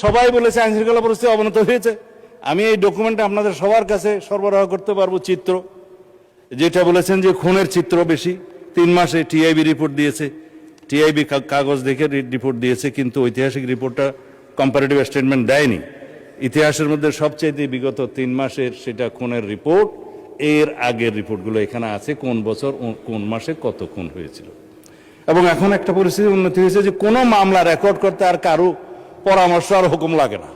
সবাই বলেছে আইন শৃঙ্খলা পরিস্থিতি অবনত হয়েছে। আমি এই ডকুমেন্টে আপনাদের সবার কাছে সরবরাহ করতে পারবো চিত্র, যেটা বলেছেন যে খুনের চিত্র বেশি। 3 মাসে টিআইবি রিপোর্ট দিয়েছে, টিআইবি কাগজ দেখে রিপোর্ট দিয়েছে, কিন্তু ঐতিহাসিক রিপোর্টটা কম্পারেটিভ স্টেটমেন্ট দেয়নি। ইতিহাসের মধ্যে সবচাইতে বিগত 3 মাসের সেটা খুনের রিপোর্ট, এর আগের রিপোর্টগুলো এখানে আছে, কোন বছর কোন মাসে কত খুন হয়েছিল। এবং এখন একটা পরিস্থিতির উন্নতি হয়েছে যে কোনো মামলা রেকর্ড করতে আর কারো পরামর্শ আর হুকুম লাগে না,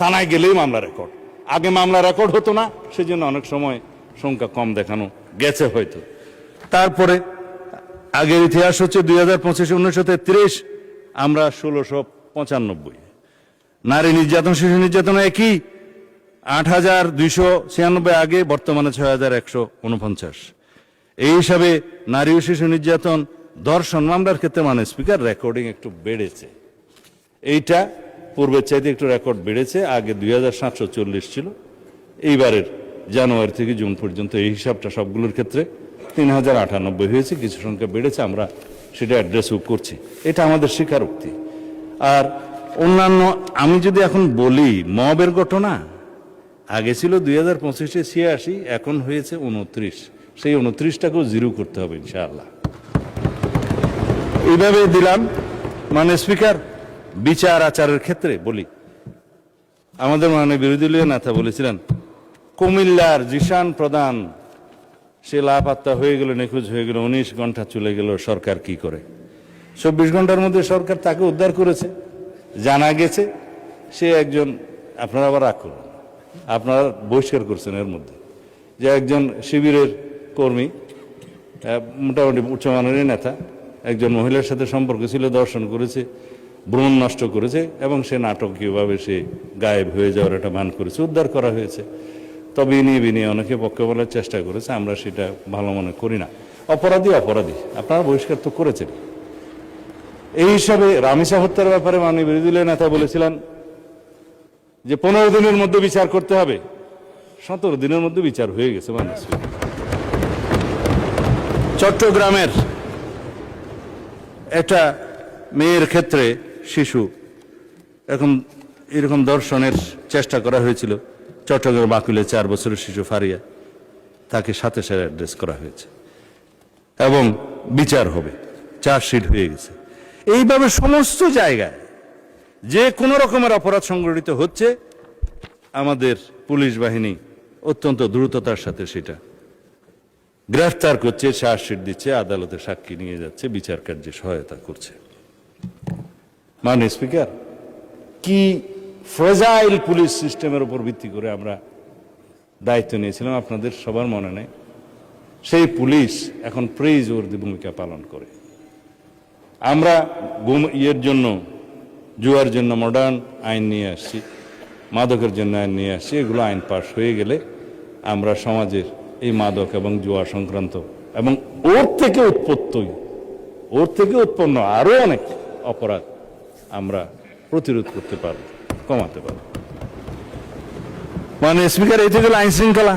থানায় গেলেই মামলা রেকর্ড। আগে মামলা রেকর্ড হতো না, সেজন্য অনেক সময় সংখ্যা কম দেখানো গেছে হয়তো। তারপরে আগের ইতিহাস হচ্ছে 2025 1933, আমরা 1695। নারী নির্যাতন শিশু নির্যাতন একই, 8296 আগে, বর্তমানে 6149। এই হিসাবে নারী ও শিশু নির্যাতন ধর্ষণ মামলার ক্ষেত্রে স্পিকার রেকর্ডিং একটু বেড়েছে। এইটা পূর্বের চাইতে একটু রেকর্ড বেড়েছে। আগে 2740 ছিল, এইবারের জানুয়ারি থেকে জুন পর্যন্ত এই হিসাবটা সবগুলোর ক্ষেত্রে 3098 হয়েছে, কিছু সংখ্যা বেড়েছে, আমরা সেটা অ্যাড্রেসও করছি। এটা আমাদের স্বীকারোক্তি। আর অন্যান্য আমি যদি এখন বলি, মবের ঘটনা আগে ছিল 2025-এ 86, এখন হয়েছে 29। সেই 29টাকেও জিরো করতে হবে ইনশাআল্লাহ। এইভাবে দিলাম। স্পিকার, বিচার আচারের ক্ষেত্রে বলি, আমাদের বিরোধী দলীয় নেতা বলেছিলেন কুমিল্লার জিশান প্রধান সে লাপাত্তা হয়ে গেল, নিখোঁজ হয়ে গেল, 19 ঘন্টা চলে গেল, সরকার কি করে? 24 ঘন্টার মধ্যে সরকার তাকে উদ্ধার করেছে। জানা গেছে সে একজন, আপনারা আবার রাগ করুন, আপনারা বহিষ্কার করছেন এর মধ্যে, যে একজন শিবিরের কর্মী, মোটামুটি উচ্চমানের নেতা, একজন মহিলার সাথে সম্পর্ক ছিল, দর্শন করেছে, ভ্রূণ নষ্ট করেছে, এবং সে নাটকীয়ভাবে সে গায়েব হয়ে যাওয়ার একটা মান করেছে, উদ্ধার করা হয়েছে। তবে বিনিয়ে অনেকে পক্ষে বলার চেষ্টা করেছে, আমরা সেটা ভালো মনে করি না। অপরাধী অপরাধী, আপনারা বহিষ্কার তো করেছেন। এই হিসাবে রামিসা হত্যার ব্যাপারে বিরোধী দলীয় নেতা বলেছিলেন যে 15 দিনের মধ্যে বিচার করতে হবে। 17 দিনের মধ্যে বিচার হয়ে গেছে। চট্টগ্রামের একটা মেয়ের ক্ষেত্রে শিশু এরকম দর্শনের চেষ্টা করা হয়েছিল। চট্টগ্রাম বাকুলে 4 বছরের শিশু ফারিয়া, তাকে সাথে সাথে অ্যাড্রেস করা হয়েছে এবং বিচার হবে, চার্জশিট হয়ে গেছে। এইভাবে সমস্ত জায়গায় যে কোনো রকমের অপরাধ সংঘটিত হচ্ছে, আমাদের পুলিশ বাহিনী অত্যন্ত দ্রুততার সাথে সেটা গ্রেফতার করছে, চার্জশিট দিচ্ছে, আদালতে সাক্ষী নিয়ে যাচ্ছে, বিচার কার্যে সহায়তা করছে। স্পিকার, কি ফ্রেজাইল পুলিশ সিস্টেমের উপর ভিত্তি করে আমরা দায়িত্ব নিয়েছিলাম, আপনাদের সবার মনে নেই? সেই পুলিশ এখন প্রেইজওয়ার্দি ভূমিকা পালন করে। আমরা জন্য, জুয়ার জন্য মডার্ন আইন নিয়ে আসছি, মাদকের জন্য আইন নিয়ে আসছি। এগুলো আইন পাশ হয়ে গেলে আমরা সমাজের এই মাদক এবং জুয়া সংক্রান্ত এবং ওর থেকে উৎপন্ন আরো অনেক অপরাধ আমরা প্রতিরোধ করতে পারব, কমাতে পারব। স্পিকার, এই থেকে আইন শৃঙ্খলা,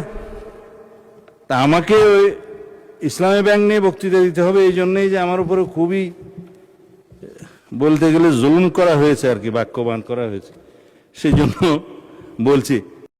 তা আমাকে ওই ইসলামী ব্যাংক নিয়ে বক্তৃতা দিতে হবে এই জন্যই যে আমার উপরে খুবই বলতে গেলে জুলুম করা হয়েছে আর কি, বাক্যবান করা হয়েছে। সেই জন্য বলছি